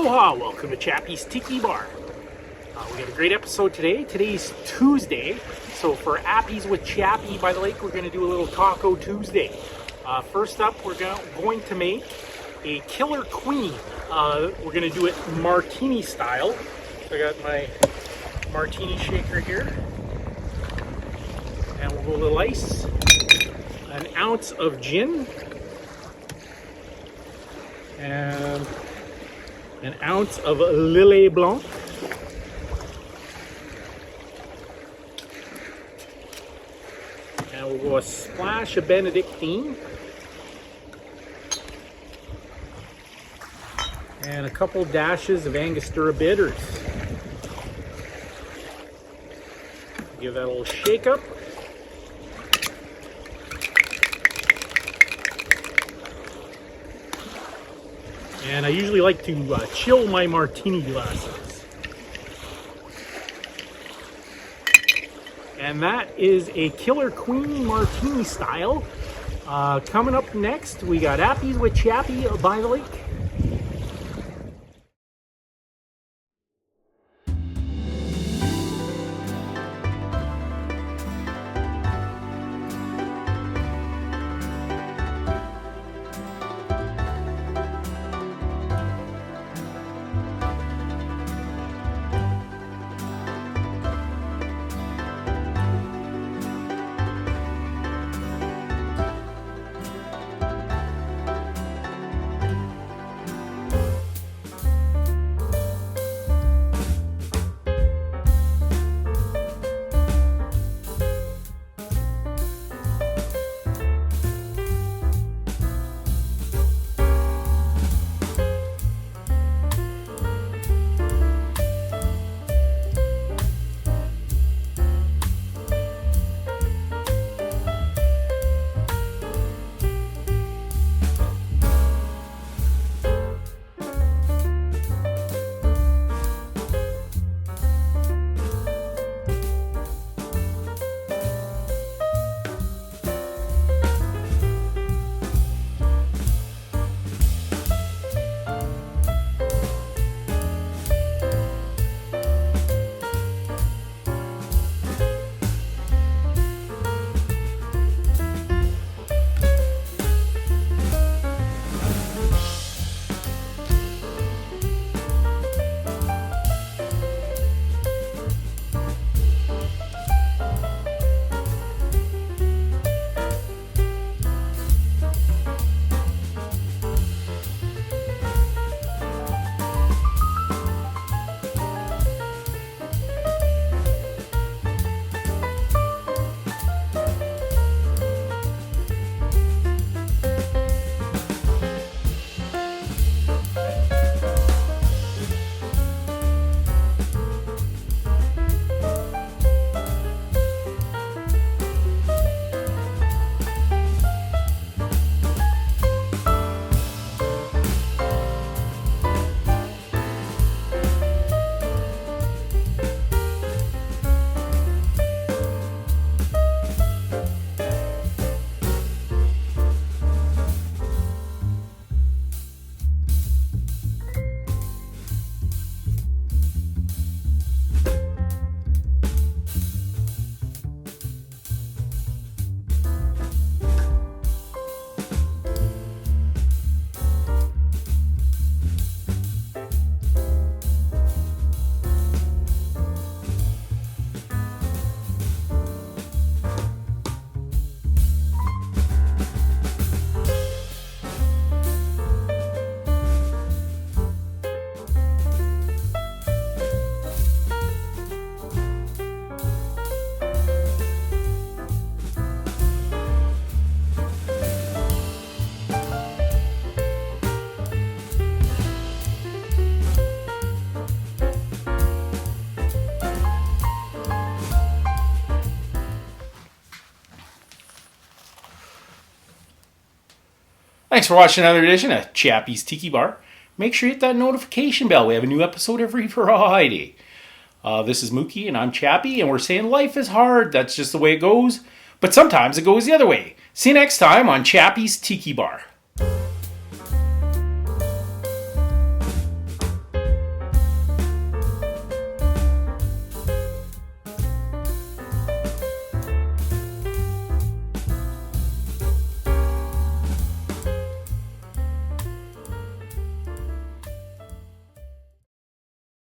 Aloha, welcome to Chappy's Tiki Bar. We got a great episode today. Today's Tuesday, so for Appies with Chappy by the lake, we're going to do a little Taco Tuesday. First up, we're going to make a Killer Queen. We're going to do it martini style. So I got my martini shaker here. And we'll go a little ice, an ounce of gin, and an ounce of Lillet Blanc, and we'll go a splash of benedictine, and a couple dashes of Angostura Bitters. Give that a little shake up. And I usually like to chill my martini glasses. And that is a Killer Queen Martini style. Coming up next, we got Appies with Chappy by the lake. Thanks for watching another edition of Chappy's Tiki Bar. Make sure you hit that notification bell. We have a new episode every Friday. This is Mookie and I'm Chappy, and we're saying life is hard. That's just the way it goes. But sometimes it goes the other way. See you next time on Chappy's Tiki Bar.